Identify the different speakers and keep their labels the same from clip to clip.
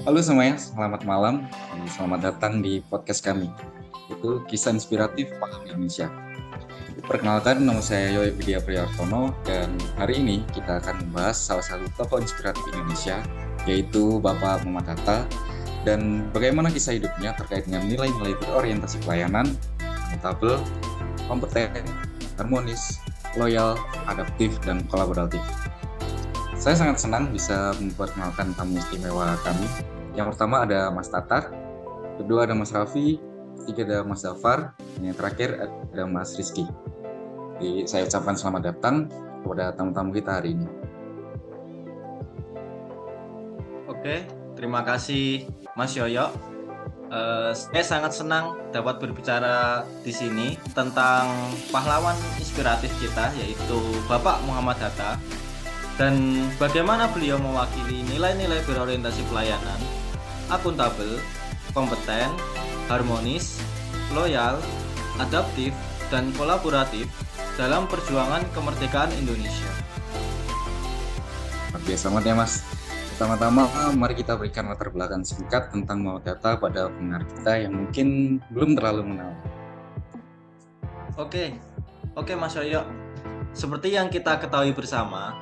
Speaker 1: Halo semuanya, selamat malam. Selamat datang di podcast kami. Itu kisah inspiratif Paham Indonesia. Perkenalkan, nama saya Yoyo Widya Prihartono dan hari ini kita akan membahas salah satu tokoh inspiratif Indonesia, yaitu Bapak Muhammad Hatta, dan bagaimana kisah hidupnya terkait dengan nilai-nilai berorientasi pelayanan, akuntabel, kompeten, harmonis, loyal, adaptif, dan kolaboratif. Saya sangat senang bisa memperkenalkan tamu istimewa kami. Yang pertama ada Mas Tatar, kedua ada Mas Raffi, ketiga ada Mas Zafar, dan yang terakhir ada Mas Rizky. Jadi saya ucapkan selamat datang kepada tamu-tamu kita hari ini.
Speaker 2: Oke, terima kasih Mas Yoyo. Saya sangat senang dapat berbicara di sini tentang pahlawan inspiratif kita, yaitu Bapak Muhammad Hatta, dan bagaimana beliau mewakili nilai-nilai berorientasi pelayanan, akuntabel, kompeten, harmonis, loyal, adaptif, dan kolaboratif dalam perjuangan kemerdekaan Indonesia.
Speaker 1: Luar biasa banget ya Mas. Pertama-tama, mari kita berikan latar belakang singkat tentang Muhammad Hatta pada pendengar kita yang mungkin belum terlalu mengenal.
Speaker 2: Oke Mas Yoyo. Seperti yang kita ketahui bersama,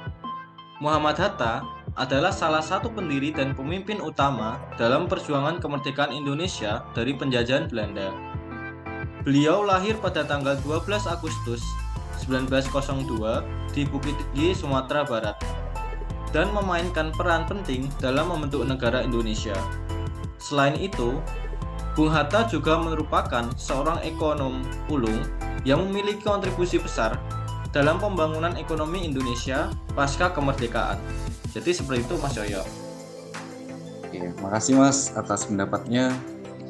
Speaker 2: Muhammad Hatta adalah salah satu pendiri dan pemimpin utama dalam perjuangan kemerdekaan Indonesia dari penjajahan Belanda. Beliau lahir pada tanggal 12 Agustus 1902 di Bukit Tinggi, Sumatera Barat, dan memainkan peran penting dalam membentuk negara Indonesia. Selain itu, Bung Hatta juga merupakan seorang ekonom ulung yang memiliki kontribusi besar dalam pembangunan ekonomi Indonesia pasca kemerdekaan. Jadi seperti itu Mas Yoyo.
Speaker 1: Oke, makasih Mas atas pendapatnya.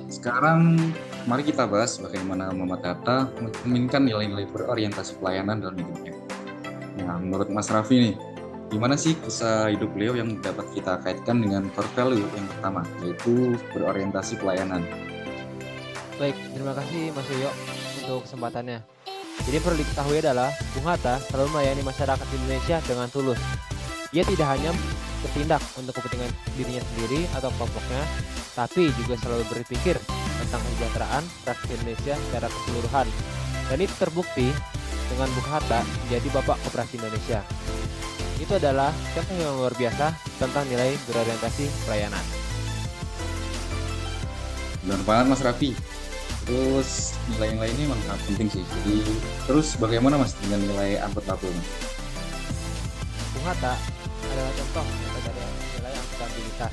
Speaker 1: Sekarang mari kita bahas bagaimana Muhammad Hatta mencerminkan nilai-nilai berorientasi pelayanan dalam hidupnya. Nah, menurut Mas Raffi nih, gimana sih kisah hidup beliau yang dapat kita kaitkan dengan core value yang pertama, yaitu berorientasi pelayanan?
Speaker 3: Baik, terima kasih Mas Yoyo untuk kesempatannya. Jadi perlu diketahui adalah Bung Hatta selalu melayani masyarakat Indonesia dengan tulus. Ia tidak hanya bertindak untuk kepentingan dirinya sendiri atau kelompoknya, tapi juga selalu berpikir tentang kesejahteraan rakyat Indonesia secara keseluruhan. Dan itu terbukti dengan Bung Hatta menjadi Bapak Koperasi Indonesia. Itu adalah contoh yang luar biasa tentang nilai berorientasi pelayanan.
Speaker 1: Benar banget Mas Raffi. Terus nilai-nilai ini memang sangat penting sih. Jadi terus bagaimana Mas dengan nilai akuntabel?
Speaker 3: Bung Hatta adalah contoh dari nilai akuntabilitas.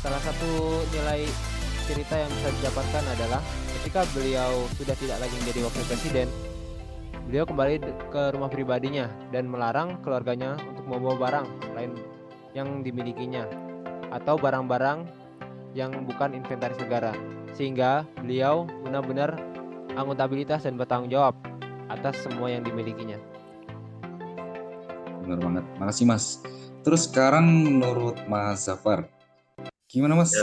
Speaker 3: Salah satu nilai cerita yang bisa didapatkan adalah ketika beliau sudah tidak lagi menjadi wakil presiden, beliau kembali ke rumah pribadinya dan melarang keluarganya untuk membawa barang lain yang dimilikinya atau barang-barang yang bukan inventaris negara, sehingga beliau benar-benar akuntabilitas dan bertanggung jawab atas semua yang dimilikinya.
Speaker 1: Benar banget, makasih Mas. Terus sekarang menurut Mas Zafar, gimana Mas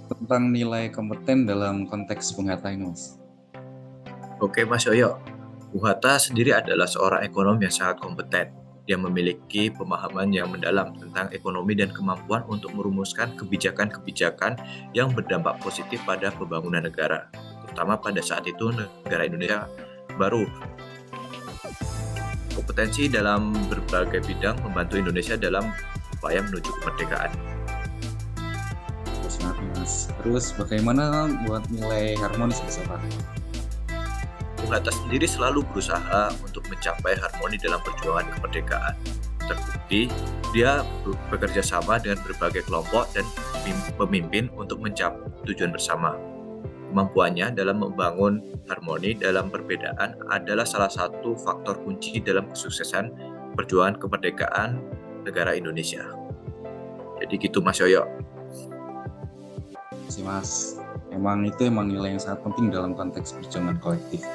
Speaker 1: tentang nilai kompeten dalam konteks Bung Hatta ini Mas?
Speaker 4: Oke Mas Yoyo, Bung Hatta sendiri adalah seorang ekonom yang sangat kompeten. Dia memiliki pemahaman yang mendalam tentang ekonomi dan kemampuan untuk merumuskan kebijakan-kebijakan yang berdampak positif pada pembangunan negara, terutama pada saat itu negara Indonesia baru. Kompetensi dalam berbagai bidang membantu Indonesia dalam upaya menuju kemerdekaan.
Speaker 1: Mas. Terus bagaimana buat nilai harmonis Mas Zafar?
Speaker 4: Bung Hatta sendiri selalu berusaha untuk mencapai harmoni dalam perjuangan kemerdekaan. Terbukti, dia bekerja sama dengan berbagai kelompok dan pemimpin untuk mencapai tujuan bersama. Kemampuannya dalam membangun harmoni dalam perbedaan adalah salah satu faktor kunci dalam kesuksesan perjuangan kemerdekaan negara Indonesia. Jadi gitu Mas Yoyo.
Speaker 1: Sih Mas, emang nilai yang sangat penting dalam konteks perjuangan kolektif.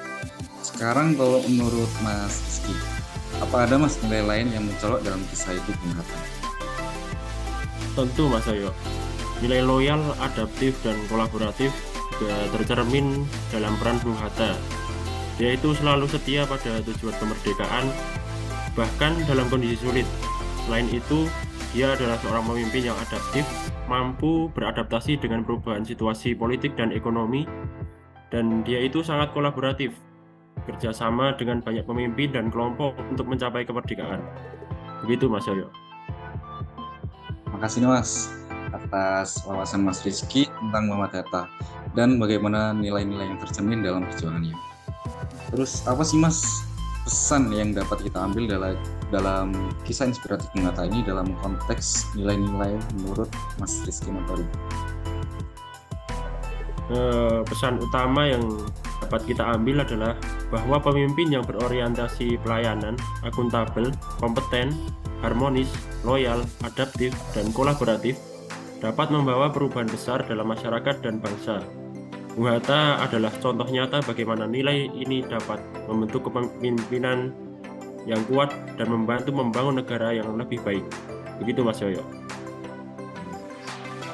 Speaker 1: Sekarang kalau menurut Mas Rizky, apa ada Mas nilai lain yang mencolok dalam kisah hidup Bung Hatta?
Speaker 5: Tentu Mas Yoyo, nilai loyal, adaptif, dan kolaboratif juga tercermin dalam peran Bung Hatta. Dia itu selalu setia pada tujuan kemerdekaan, bahkan dalam kondisi sulit. Selain itu, dia adalah seorang pemimpin yang adaptif mampu beradaptasi dengan perubahan situasi politik dan ekonomi, dan dia itu sangat kolaboratif, kerjasama dengan banyak pemimpin dan kelompok untuk mencapai kemerdekaan. Begitu Mas Yoyo.
Speaker 1: Makasih nih Mas atas wawasan Mas Rizky tentang Muhammad Hatta dan bagaimana nilai-nilai yang tercermin dalam perjuangannya. Terus apa sih Mas pesan yang dapat kita ambil dalam kisah inspiratif Bung Hatta ini dalam konteks nilai-nilai menurut Mas Rizky Montori?
Speaker 5: Pesan utama yang dapat kita ambil adalah bahwa pemimpin yang berorientasi pelayanan, akuntabel, kompeten, harmonis, loyal, adaptif, dan kolaboratif dapat membawa perubahan besar dalam masyarakat dan bangsa. Bung Hatta adalah contoh nyata bagaimana nilai ini dapat membentuk kepemimpinan yang kuat dan membantu membangun negara yang lebih baik. Begitu Mas Yoyo.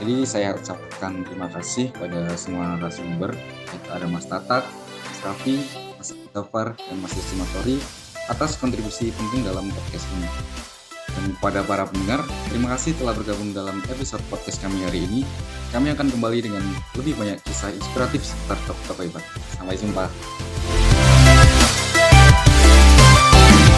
Speaker 1: Jadi saya ucapkan terima kasih pada semua narasumber, ada Mas Tatak, Mas Raffi, Mas Gafar, dan Mas Rizky Montori atas kontribusi penting dalam podcast ini. Dan kepada para pendengar, terima kasih telah bergabung dalam episode podcast kami hari ini. Kami akan kembali dengan lebih banyak kisah inspiratif seputar tokoh hebat. Sampai jumpa.